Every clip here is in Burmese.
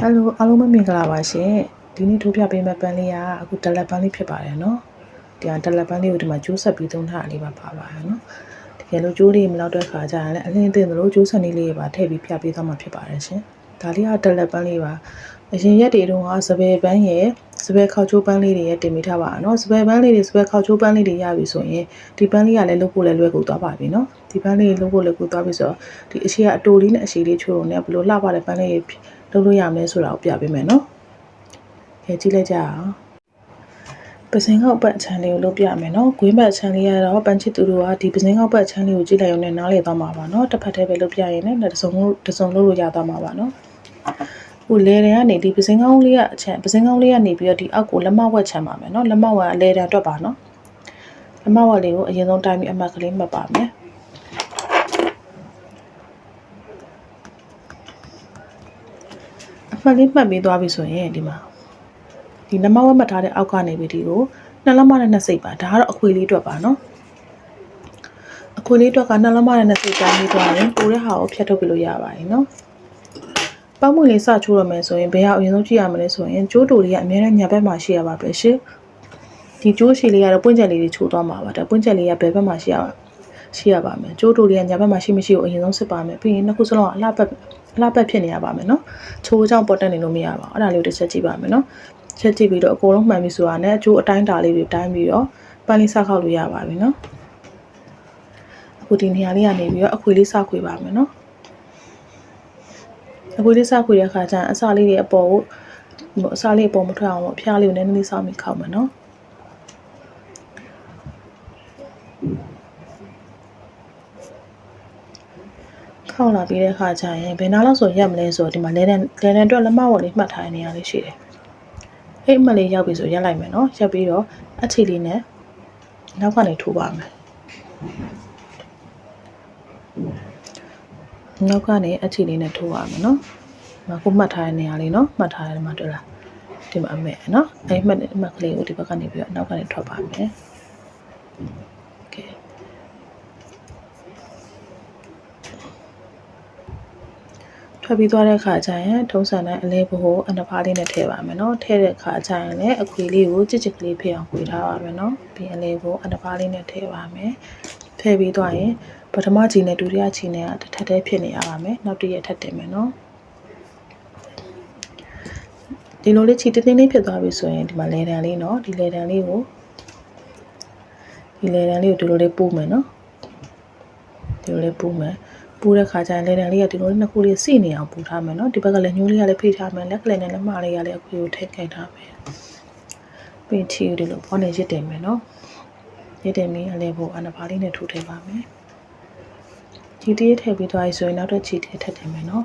Hello အားလုံးပဲမင်္ဂလာပါရှင်ဒီနေ့ထိုးပြပေးမယ့်ပန်းလေးကအခုဒလက်ပန်းလေးဖြစ်ပါတယ်နော်ဒီကဒလက်ပန်းလေးကိုဒီမှာကျိုးဆက်ပြီးသုံးထားလေးပါပါတယ်နော်တကယ်လို့ကျိုးလေးမလောက်တဲ့ခါကျရင်လည်းအလင်းအသင့်သလိုကျိုးဆက်နည်းလေးပါထည့်ပြီးပြပေးသွားမှာဖြစ်ပါတယ်ရှင်ဒါလေးကဒလက်ပန်းလေးပါအရင်ရက်တွေတုန်းကစပယ်ပန်းရဲ့စပယ်ခေါက်ချိုးပန်းလေးတွေရဲ့တင်မိထားပါနော်စပယ်ပန်းလေးတွေစပယ်ခေါက်ချိုးပန်းလေးတွေရပြီဆိုရင်ဒီပန်းလေးကလည်းလုပ်ဖို့လည်းလွယ်ကူသွားပါပြီနော်ဒီပန်းလေးလုပ်ဖို့လွယ်ကူသွားပြီဆိုတော့ဒီအရှိကအတိုလေးနဲ့အရှိလေးချိုးရုံနဲ့ဘယ်လိုလှပတဲ့ပန်းလေးလုပ်လို့ရမလဲဆိုတာကိုပြပေးမယ်နော်ကြည့်လိုက်ကြအောင်ပစင်ခောက်ပတ်အချမ်းလေးကိုလုပ်ပြမယ်နော်ဂွင်းပတ်အချမ်းလေးကတော့ပန်းချစ်သူတို့ကဒီပစင်ခောက်ပတ်အချမ်းလေးကိုကြည့်လိုက်ရုံနဲ့နားလည်သွားမှာပါနော်တစ်ဖက်တည်းပဲလုပ်ပြရင်လည်းတစ်စုံလုပ်လို့ရသွားမှာပါနော်ဟိုလေတွေကနေဒီပစင်ကောင်းလေးကအချမ်းပစင်ကောင်းလေးကနေပြီးတော့ဒီအောက်ကိုလက်မဝက်ချမ်းပါမယ်နော်လက်မဝက်အလဲတန်းတွက်ပါနော်လက်မဝက်လေးကိုအရင်ဆုံးတိုင်းပြီးအမှတ်ကလေးမှတ်ပါမယ်အမှတ်လေးမှတ်ပြီးသွားပြီဆိုရင်ဒီမှာဒီလက်မဝက်မှတ်ထားတဲ့အောက်ကနေပြီးဒီကိုနှစ်လက်မနဲ့နှစ်စိတ်ပါဒါကတော့အခွေလေးတွက်ပါနော်အခွေလေးတွက်ကနှစ်လက်မနဲ့နှစ်စိတ်တိုင်းပြီးသွားရင်ပိုတဲ့ဟာကိုဖြတ်ထုတ်ပြလို့ရပါတယ်နော်ပေါက်မွေလေးစချိုးရမယ်ဆိုရင်ဘယ်ဟာအရင်ဆုံးကြည့်ရမလဲဆိုရင်ကျိုးတူလေးကအများနဲ့ညာဘက်မှာရှိရပါပဲရှင်ဒီကျိုးရှည်လေးကတော့ပွင့်ချက်လေးတွေချိုးသွားမှာပါဒါပွင့်ချက်လေးကဘယ်ဘက်မှာရှိရပါမယ်ကျိုးတူလေးကညာဘက်မှာရှိမရှိကိုအရင်ဆုံးစစ်ပါမယ်ပြီးရင်နှစ်ခုစလုံးကအလှပတ်ဖြစ်နေရပါမယ်နော်ချိုးကြောင့်ပေါ်တက်နေလို့မရပါဘူးအဲ့ဒါလေးကိုတစ်ချက်ကြည့်ပါမယ်နော်ချက်ကြည့်ပြီးတော့အကုန်လုံးမှန်ပြီဆိုတာနဲ့အကျိုးအတိုင်းတာလေးတွေတိုင်းပြီးတော့ပန်းလေးစခောက်လို့ရပါပြီနော်အခုဒီနေရာလေးကနေပြီးတော့အခွေလေးစခွေပါမယ်နော်အခွေလေးစခွေတဲ့အခါကျရင်အစာလေးတွေအပေါ်ကိုအစာလေးအပေါ်မထွက်အောင်လို့အဖျားလေးကိုနည်းနည်းလေးစောင့်ပြီးခောက်မယ်နော်ခောက်လာပြီးတဲ့အခါကျရင်ဘယ်နားလောက်ဆိုရက်မလဲဆိုတော့ဒီမှာလဲတန်းအတွက်လက်မဝက်လေးမှတ်ထားတဲ့နေရာလေးရှိတယ်အဲ့အမှတ်လေးရောက်ပြီဆိုရက်လိုက်မယ်နော်ရက်ပြီးတော့အခြေလေးနဲ့နောက်ကနေထိုးပါမယ်နောက်ကနေအခြေလေးနဲ့ထိုးပါမယ်နော်အခုမှတ်ထားတဲ့နေရာလေးနော်မှတ်ထားတယ်မှာတွေ့လားဒီမှာအမဲ့နော်အဲ့မှတ်ကလေးကိုဒီဘက်ကနေပြီးတော့နောက်ကနေထွက်ပါမယ်โอเคထွက်ပြီးသွားတဲ့အခါကျရင်ထုံးစံတဲ့အလဲဘို့အနှဖားလေးနဲ့ထည့်ပါမယ်နော်ထည့်တဲ့အခါကျရင်လည်းအခွေလေးကိုကြစ်ကလေးဖြစ်အောင်ခွေထားပါမယ်နော်ပြီးအလဲဘို့အနှဖားလေးနဲ့ထည့်ပါမယ်ထည့်ပြီးသွားရင်ပထမချီနဲ့ဒုတိယချီနဲ့တစ်ထပ်တည်းဖြစ်နေရပါမယ်နောက်တစ်ရက်ထပ်တင်မယ်နော်ဒီလိုလေးချီတင်းတင်းလေးဖြစ်သွားပြီဆိုရင်ဒီမှာလေတံလေးနော်ဒီလေတံလေးကိုဒီလိုလေးပို့မယ်နော်ဒီလိုလေးပို့မယ်ပို့တဲ့ခါကျရင်လေတံလေးကဒီလိုလေးနှစ်ခုလေးစိနေအောင်ပို့ထားမယ်နော်ဒီဘက်ကလည်းညှိုးလေးကလည်းဖိထားမယ်လက်ကလေးနဲ့လက်မလေးကလည်းအခွေကိုထည့်ခိုင်းထားမယ်ပြီးချီဒီလိုပေါ်နေရစ်တယ်မယ်နော်ရစ်တယ်မင်းအလဲဖို့အနှဖားလေးနဲ့ထိုးထည့်ပါမယ်ချီတည်းထည့်ပြီးသွားပြီဆိုရင်နောက်တော့ချီတည်းထည့်တယ်မယ်နော်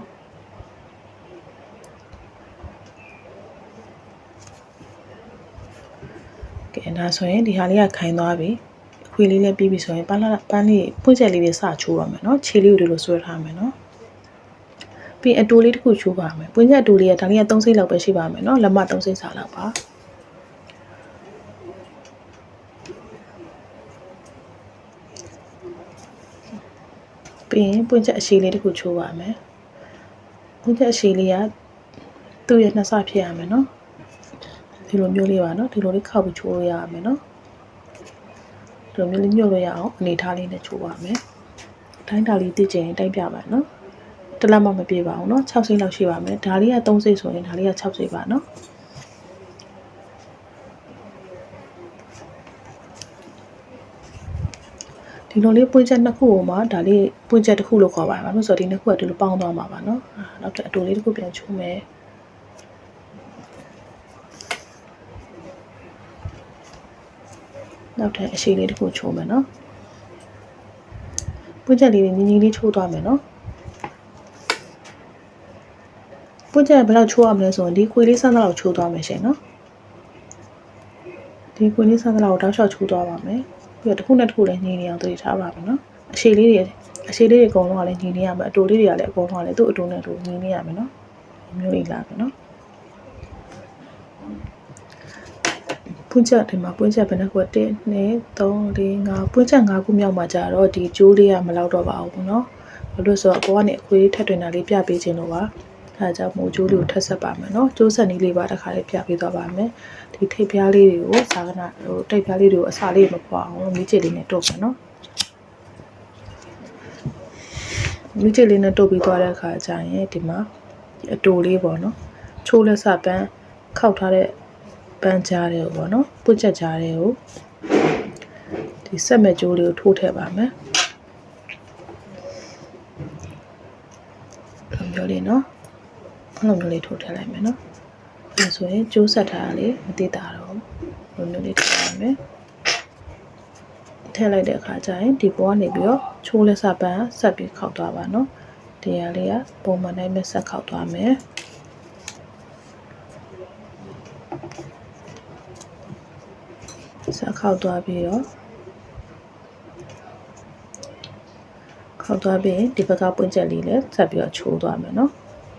ကဲဒါဆိုရင်ဒီဟာလေးကခိုင်သွားပြီအခွေလေးလည်းပြီးပြီဆိုရင်ပန်းလေးပွင့်ချက်လေးတွေစချိုးရမယ်နော်ခြေလေးကိုဒီလိုဆွဲထားမယ်နော်ပြီးအတူလေးတစ်ခုချိုးပါမယ်ပွင့်ချက်အတူလေးကဒါလေးက3စိတ်လောက်ပဲရှိပါမယ်နော်လက်မ3စိတ်စာလောက်ပါပြီးရင်ပွင့်ချက်အရှိလေးတစ်ခုချိုးပါမယ်ပွင့်ချက်အရှိလေးကသူ့ရဲ့နှစ်ဆဖြစ်ရမယ်နော်ဒီလိုမျိုးလေးပါနော်ဒီလိုလေးခောက်ပြီးချိုးလို့ရရမယ်နော်ဒီလိုမျိုးလေးညှို့လို့ရအောင်အနေထားလေးနဲ့ချိုးပါမယ်အတိုင်းတာလေးသိချင်ရင်တိုင်းပြပါနော်တစ်လက်မှမပြေပါဘူးနော်6စိတ်လောက်ရှိပါမယ်ဒါလေးက3စိတ်ဆိုရင်ဒါလေးက6စိတ်ပါနော်ဒီလိုလေးပွင့်ချက်နှစ်ခုကိုမှဒါလေးပွင့်ချက်တစ်ခုလို့ခေါ်ပါတယ်ဘာလို့ဆိုတော့ဒီနှစ်ခုကဒီလိုပေါင်းသွားမှာပါနော်နောက်ထပ်အတူလေးတစ်ခုပြန်ချိုးမယ်နောက်ထပ်အရှိလေးတစ်ခုချိုးမယ်နော်ပွင့်ချက်လေးညီလေးချိုးသွားမယ်နော်ပွင့်ချက်ဘယ်လောက်ချိုးရမလဲဆိုရင်ဒီခွေလေးဆန်းလောက်ချိုးသွားမယ်ရှင်နော်ဒီခွေလေးဆန်းလောက်တောက်လျှောက်ချိုးသွားပါမယ်ပြီးတော့တစ်ခုနဲ့တစ်ခုလည်းညီနေအောင်တည်ထားပါမယ်နော်အရှိလေးတွေအကုန်လုံးကလည်းညီနေရမယ်အတူလေးတွေကလည်းအကုန်လုံးကလည်းသူ့အတူနဲ့အတူညီနေရမယ်နော်မျိုးလေးလာမယ်နော်ပွင့်ချက်ဒီမှာပွင့်ချက်ဘယ်နှခု1 2 3 4 5ပွင့်ချက်5ခုမြောက်မှာကြာတော့ဒီကျိုးလေးကမလောက်တော့ပါဘူးเนาะဘာလို့ဆိုတော့အပေါ်ကနေအခွေးထပ်တွင်တာလေးပြပေးခြင်းလို့ပါ ဒါကြောင့်မို့ကျိုးလေးကိုထပ်ဆက်ပါမယ်နော်ကျိုးဆက်နည်းလေးပါတစ်ခါလေးပြပေးသွားပါမယ်ဒီထိပ်ပြားလေးတွေကိုဇာကနာဟိုထိပ်ပြားလေးတွေကိုအစာလေးမပွားအောင်မီးချစ်လေးနဲ့တုပ်မယ်နော်မီးချစ်လေးနဲ့တုပ်ပြီးသွားတဲ့အခါကျရင်ဒီမှာဒီအတိုလေးပေါ့နော်ချိုးလက်စပန်းခောက်ထားတဲ့ပန်းကြားတွေကိုပေါ့နော်ပုတ်ချက်ကြားတွေကိုဒီဆက်မဲ့ကျိုးလေးကိုထိုးထည့်ပါမယ်မျိုးလေးနော်အဲ့လိုမျိုးလေးထိုးထည့်လိုက်မယ်နော်ဒါဆိုရင်ကျိုးဆက်ထားတာလေးမသေးတာတော့လိုမျိုးလေးထည့်လိုက်မယ်ထည့်လိုက်တဲ့အခါကျရင်ဒီပေါ်ကနေပြီးတော့ချိုးလက်စပန်းဆက်ပြီးခောက်သွားပါနော်တရားလေးကပုံမှန်တိုင်းပဲဆက်ခောက်သွားမယ်ဆက်ခောက်သွားပြီးတော့ခောက်သွားပြီးဒီဘက်ကပွင့်ချက်လေးလည်းဆက်ပြီးတော့ချိုးသွားမယ်နော်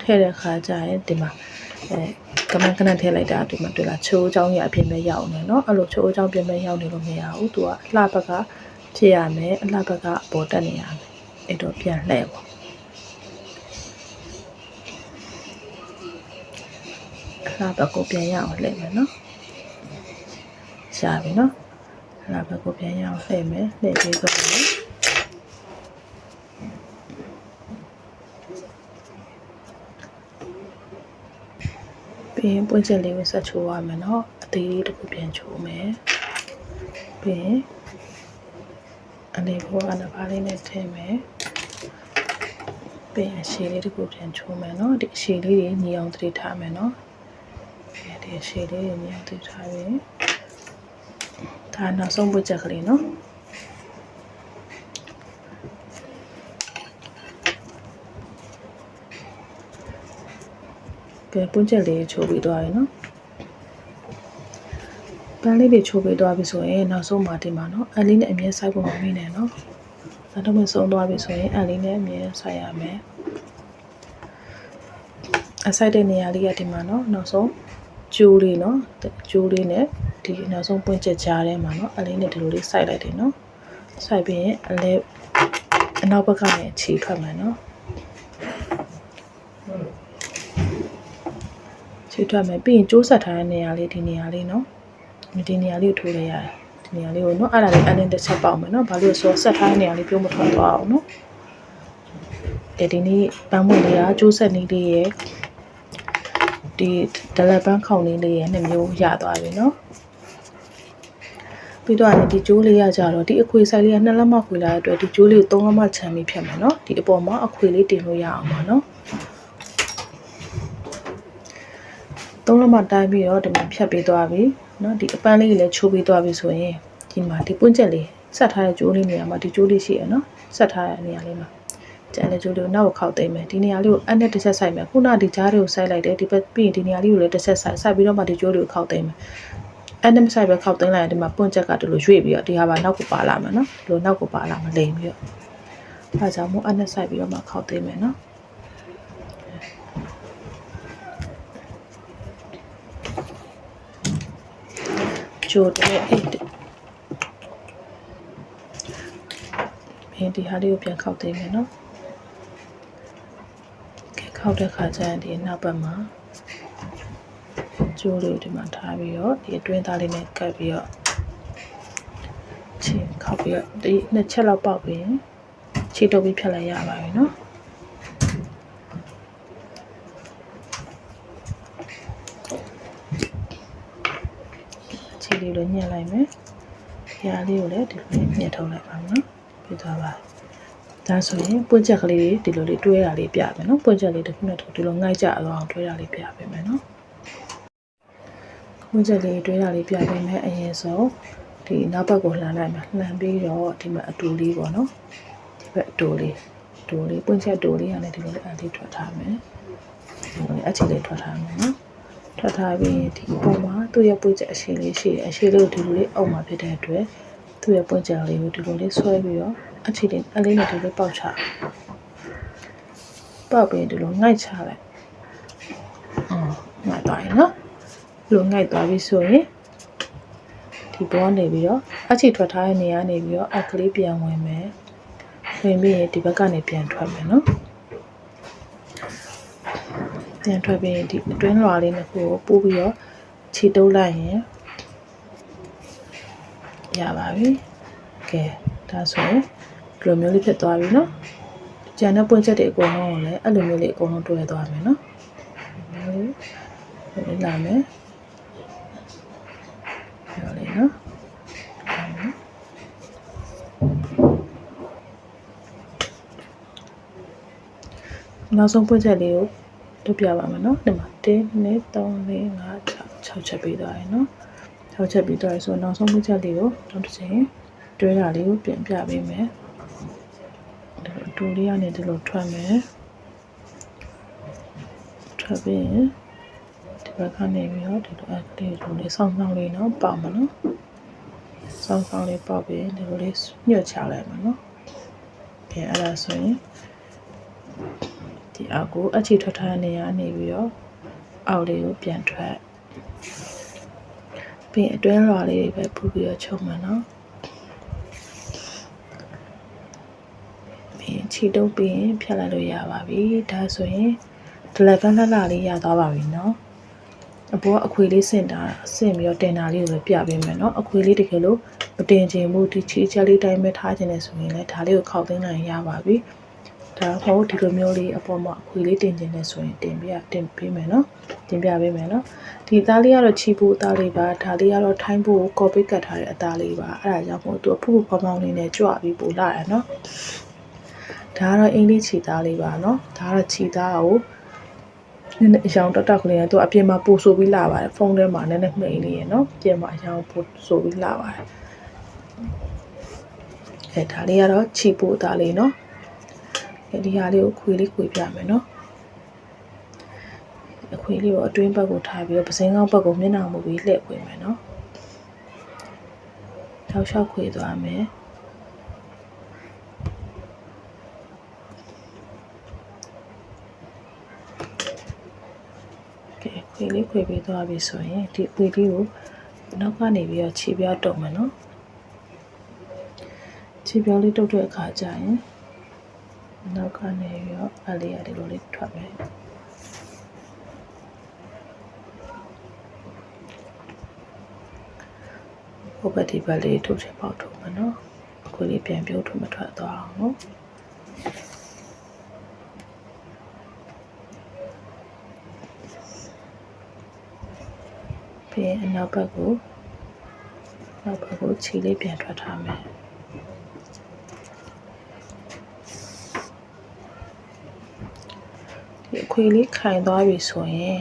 ထည့်တဲ့ခါကျရင်ဒီမှာကမန်ကနန်ထည့်လိုက်တာဒီမှာတွေ့လားချိုးချောင်းရအပြင်ပဲရောက်နေနော်အဲ့လိုချိုးချောင်းပြင်ပဲရောက်နေလို့မရဘူးသူကအလှဘက်ကဖြစ်ရမယ်အလှဘက်ကအပေါ်တက်နေရမယ်အဲ့တော့ပြန်လှည့်ပေါ့အလှဘက်ကိုပြန်ရအောင်လှည့်မယ်နော်ရှားပြီနော်အလှဘက်ကိုပြန်ရအောင်လှည့်မယ်လှည့်ပြီးတော့ပြီးရင်ပွင့်ချက်လေးကိုဆက်ချိုးရမယ်နော်အသေးလေးတစ်ခုပြန်ချိုးမယ်ပြီးရင်အနေပေါ်အနာပါလေးနဲ့ထည့်မယ်ပြီးရင်အရှည်လေးတစ်ခုပြန်ချိုးမယ်နော်ဒီအရှည်လေးတွေညီအောင်သတိထားမယ်နော်ဒီအရှည်လေးတွေညီအောင်သတိထားပြီးဒါနောက်ဆုံးပွင့်ချက်ကလေးနော်ကဲပွင့်ချက်လေးချိုးပြီးသွားပြီနော်ပန်းလေးတွေချိုးပေးသွားပြီဆိုရင်နောက်ဆုံးမှာတင်ပါနော်အလေးနဲ့အမြဲစိုက်ဖို့မမေ့နဲ့နော်ဒါတော့မဆုံးသွားပြီဆိုရင်အလေးနဲ့အမြဲစိုက်ရမယ်အစိုက်တဲ့နေရာလေးကတင်ပါနော်နောက်ဆုံးကျိုးလေးနော်ကျိုးလေးနဲ့ဒီနောက်ဆုံးပွင့်ချက်ကြားထဲမှာနော်အလေးနဲ့ဒီလိုလေးစိုက်လိုက်တယ်နော်စိုက်ပြီးရင်အလေးအနောက်ဘက်ကနေခြေထွက်မယ်နော်ခြေထွက်မယ်ပြီးရင်ကျိုးဆက်ထားတဲ့နေရာလေးဒီနေရာလေးနော်ဒီနေရာလေးကိုထိုးလိုက်ရတယ်ဒီနေရာလေးကိုနော်အဲ့ဒါလေးအလင်းတစ်ချက်ပေါက်မယ်နော်ဘာလို့ဆိုဆက်ထားတဲ့နေရာလေးပြုံးမထွက်သွားအောင်နော်ဒီနေ့ပန်းမွေလေးကကျိုးဆက်နည်းလေးရဲ့ဒီဒလက်ပန်းခေါင်းလေးလေးရဲ့နှစ်မျိုးရသွားပြီနော်ပြီးတော့ဒီကျိုးလေးရကြတော့ဒီအခွေဆိုင်လေးက2လက်မခွေလာတဲ့အတွက်ဒီကျိုးလေးကို3လက်မချမ်းပြီးဖြတ်မယ်နော်ဒီအပေါ်မှာအခွေလေးတင်လို့ရအောင်ပါနော်3လက်မတိုင်းပြီးတော့ဒီမှာဖြတ်ပေးသွားပြီနော်ဒီအပန်းလေးကြီးလည်းချိုးပေးသွားပြီဆိုရင်ဒီမှာဒီပွင့်ချက်လေးဆက်ထားတဲ့ကျိုးလေးနေရာမှာဒီကျိုးလေးရှိရနော်ဆက်ထားတဲ့နေရာလေးမှာကျန်တဲ့ကျိုးလေးကိုနောက်ခောက်သိမ်းမယ်ဒီနေရာလေးကိုအနဲ့တစ်ချက်ဆိုင်မယ်ခုနဒီကြားလေးကိုစိုက်လိုက်တယ်ဒီဘက်ပြီးရင်ဒီနေရာလေးကိုလည်းတစ်ချက်စိုက်ပြီးတော့မှဒီကျိုးလေးကိုခောက်သိမ်းမယ်အနဲ့မဆိုင်ပဲခောက်သိမ်းလိုက်ရင်ဒီမှာပွင့်ချက်ကဒီလိုရွေ့ပြီးတော့ဒီဟာပါနောက်ကိုပါလာမယ်နော်ဒီလိုနောက်ကိုပါလာမလိမ့်ပြီးတော့ဒါကြောင့်မို့အနဲ့စိုက်ပြီးတော့မှခောက်သိမ်းမယ်နော်ကျိုးတဲ့ဒီဟာလေးကိုပြန်ခောက်သိမ်းမယ်နော်ခောက်တဲ့ခါကျရင်ဒီနောက်ဘက်မှာကျိုးလေးဒီမှာထားပြီးတော့ဒီအတွင်းသားလေးနဲ့ကပ်ပြီးတော့ချင်းခောက်ပြီးတော့ဒီနှစ်ချက်လောက်ပေါက်ပြီးရင်ခြေတုပ်ပြီးဖြတ်လိုက်ရပါပြီနော်ခြေလေးလိုညှက်လိုက်မယ်။ရာလေးကိုလည်းဒီလိုညှက်ထုတ်လိုက်ပါမယ်နော်။ပြီးသွားပါဒါဆိုရင်ပွင့်ချက်ကလေးဒီလိုလေးတွဲတာလေးပြမယ်နော်ပွင့်ချက်လေးတစ်ခုနဲ့ဒီလိုငိုက်ကြအောင်တွဲတာလေးပြပေးမယ်နော်ပွင့်ချက်လေးတွဲတာလေးပြပေးမယ်အရင်ဆုံးဒီနောက်ဘက်ကိုလှမ်းလိုက်မယ်လှမ်းပြီးတော့ဒီမှာအတူလေးပေါ့နော်ဒီဘက်အတူလေးပွင့်ချက်အတူလေးကလည်းဒီလိုလေးအလေးထွက်ထားမယ်ဒီလိုလေးအခြေလေးထွက်ထားမယ်နော်ထွက်ထားပြီးဒီပုံမှာသူ့ရဲ့ပွင့်ချက်အရှိလေးရှိတယ်အရှိလေးကိုဒီလိုလေးအုပ်မှာဖြစ်တဲ့အတွက်သူ့ရဲ့ပွင့်ချက်လေးကိုဒီလိုလေးဆွဲပြီးတော့အခြေလေးအလေးနဲ့ဒီလိုပေါက်ချပေါက်ပြီးဒီလိုငိုက်ချလိုက်ငိုက်သွားရင်နော်ဒီလိုငိုက်သွားပြီဆိုရင်ဒီဘောနေပြီးတော့အခြေထွက်ထားတဲ့နေရာနေပြီးတော့အခလေးပြန်ဝင်မယ်ဝင်ပြီးရင်ဒီဘက်ကနေပြန်ထွက်မယ်နော် ပြန်ထွက်ပြီးဒီအတွင်းလွှာလေးနှစ်ခုကိုပိုးပြီးတော့ခြေတုပ်လိုက်ရင်ရပါပြီကဲဒါဆိုရင်ဒီလိုမျိုးလေးဖြစ်သွားပြီနော်ကျန်တဲ့ပွင့်ချက်တွေအကုန်လုံးကိုလည်းအဲ့လိုမျိုးလေးအကုန်လုံးတွဲသွားမယ်နော်လေးလာမယ်ပြောလေးနော်နောက်ဆုံးပွင့်ချက်လေးကိုတို့ပြပါမယ်နော်ဒီမှာ1 2 3 4 5 6ချက်ပြီးသွားရင်နော်6ချက်ပြီးသွားရင်ဆိုနောက်ဆုံးပွင့်ချက်လေးကိုနောက်တစ်ချိန်တွဲတာလေးကိုပြန်ပြပေးမယ်တူလေးကနေဒီလိုထွက်မယ်ထွက်ပြီးဒီဘက်ကနေပြီးတော့ဒီလိုအဲ့ဒီလိုလေးဆောင်းလေးနော်ပေါက်မနော်ဆောင်းလေးပေါက်ပြီးဒီလိုလေးညှို့ချလိုက်မှာနော်ကဲအဲ့ဒါဆိုရင်ဒီအောက်ကိုအခြေထွက်ထားတဲ့နေရာနေပြီးတော့အောက်လေးကိုပြန်ထွက်ပြီးအတွင်းလွှာလေးတွေပဲပူပြီးတော့ချုပ်မှာနော်ပြီးခြေတုပ်ပြီးရင်ဖြတ်လိုက်လို့ရပါပြီဒါဆိုရင်ဒလက်ပန်းလှလှလေးရသွားပါပြီနော်အပေါ်အခွေလေးဆင့်ပြီးတော့တင်တာလေးကိုပဲပြပေးမယ်နော်အခွေလေးတကယ်လို့မတင်ချင်ဘူးဒီချီချက်လေးတိုင်းပဲထားခြင်းနဲ့ဆိုရင်လည်းဒါလေးကိုခောက်သိမ်းနိုင်ရပါပြီဒါဟုတ်ဒီလိုမျိုးလေးအပေါ်မှာအခွေလေးတင်ခြင်းနဲ့ဆိုရင်တင်ပေးမယ်နော်တင်ပြပေးမယ်နော်ဒီအသားလေးကတော့ချီဖို့အသားလေးပါဒါလေးကတော့ထိုင်းဖို့ကိုကော်ပိတ်ကတ်ထားတဲ့အသားလေးပါအဲ့ဒါကြောင့်မို့သူအဖူဖောင်းဖောင်းလေးနဲ့ကြွပြီးပို့လာတယ်နော်ဒါကတော့အင်္ဂလိပ်ခြေသားလေးပါနော်ဒါကတော့ခြေသားကိုနည်းနည်းအယောင်တက်ကလေးနဲ့သူအပြင်မှာပို့ဆိုပြီးလာပါတယ်ဖုန်းထဲမှာနည်းနည်းမှိန်လေးရယ်နော်ပြင်မှာအယောင်ပို့ဆိုပြီးလာပါတယ်ဒါလေးကတော့ခြေပို့သားလေးနော်ဒီဟာလေးကိုခွေလေးခွေပြမယ်နော်အခွေလေးကိုအတွင်းဘက်ကိုထားပြီးတော့ပစင်းကောင်းဘက်ကိုမျက်နှာမူပြီးလှည့်ခွေမယ်နော်ထောက်လျှောက်ခွေသွားမယ်ခွေလေးခွေပေးသွားပြီဆိုရင်ဒီခွေလေးကိုနောက်ကနေပြီးတော့ခြေပြားတုပ်မယ်နော်ခြေပြားလေးတုပ်တဲ့အခါကျရင်နောက်ကနေပြီးတော့အလေးရဒီလိုလေးထွက်မယ်ဟိုဘက်ဒီဘက်လေးထုတ်ချင်ပေါက်ထုတ်မယ်နော်ခွေလေးပြန်ပြုတ်ထုတ်မထွက်သွားအောင်နော်ပြီးရင်နောက်ဘက်ကိုခြေလေးပြန်ထွက်ထားမယ်ဒီအခွေလေးခိုင်သွားပြီဆိုရင်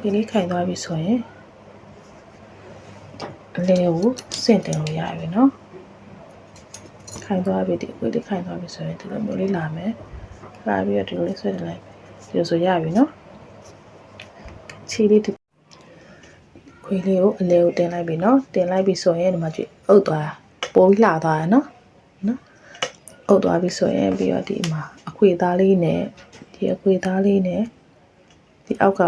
အလေးကိုစင့်တင်လို့ရပြီနော်ခိုင်သွားပြီဒီအခွေလေးခိုင်သွားပြီဆိုရင်ဒီလိုမျိုးလေးလာမယ်လာပြီးတော့ဒီလိုလေးဆွဲတင်လိုက်ဒီလိုဆိုရပြီနော်ခြေလေးခွေလေးကိုအလဲကိုတင်လိုက်ပြီနော်တင်လိုက်ပြီဆိုရင်ဒီမှာကြည့်အုပ်သွားပိုးပြီးလှသွားရနော်အုပ်သွားပြီဆိုရင်ပြီးတော့ဒီမှာအခွေသားလေးနဲ့ဒီအခွေသားလေးနဲ့ဒီအောက်က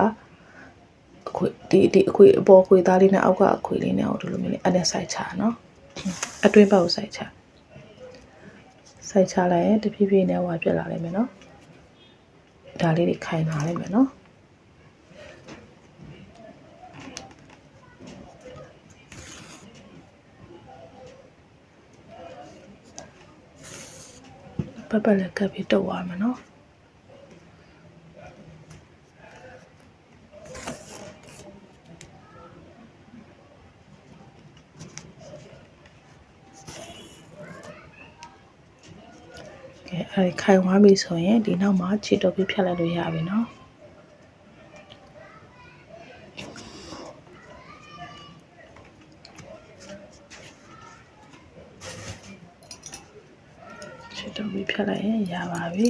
အခွေဒီအခွေအပေါ်ခွေသားလေးနဲ့အောက်ကအခွေလေးနဲ့ဟိုဒီလိုမျိုးလေးအဲ့ဒါစိုက်ချနော်အတွင်းဘက်ကိုစိုက်ချလိုက်ရင်တဖြည်းဖြည်းနဲ့ဟိုပြက်လာလိမ့်မယ်နော်ဒါလေးတွေခိုင်လာလိမ့်မယ်နော်ပတ်လည်းကပ်ပြီးတုပ်သွားမယ်နော်ကဲအဲ့ခိုင်သွားပြီဆိုရင်ဒီနောက်မှာခြေတုပ်ပြီးဖြတ်လိုက်လို့ရပြီနော်တုပ်ပြီးဖြတ်လိုက်ရင်ရပါပြီ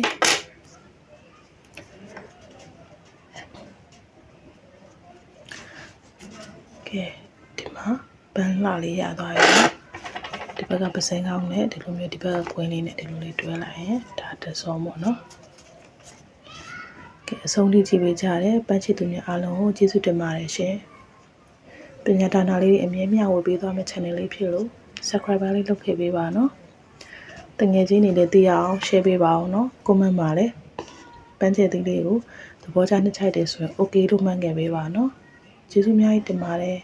ကဲဒီမှာပန်းလှလေးရသွားပြီဒီဘက်ကပစင်းကောင်းနဲ့ဒီလိုမျိုးဒီဘက်ကကွင်းလေးနဲ့ဒီလိုလေးတွဲလိုက်ရင်ဒါတစောပေါ့နော်ကဲအဆုံးထိကြည့်ပေးကြတယ်ပန်းချစ်သူများအားလုံးကိုကျေးဇူးတင်ပါတယ်ရှင်ပညာဒါနလေးတွေအမြဲမျှဝေပေးသွားမယ့် channel လေးဖြစ်လို့ subscriber လေးလုပ်ခဲ့ပေးပါနော်တငယ်ချင်းတွေလည်းသိရအောင် share ပေးပါအောင်နော် comment ပါလေ ပန်းကျက်သီးလေးကိုသဘောကျနှစ်ချိုက်တယ်ဆိုရင် okay လို့မှတ်ခဲ့ပေးပါနော်ကျေးဇူးအများကြီးတင်ပါတယ်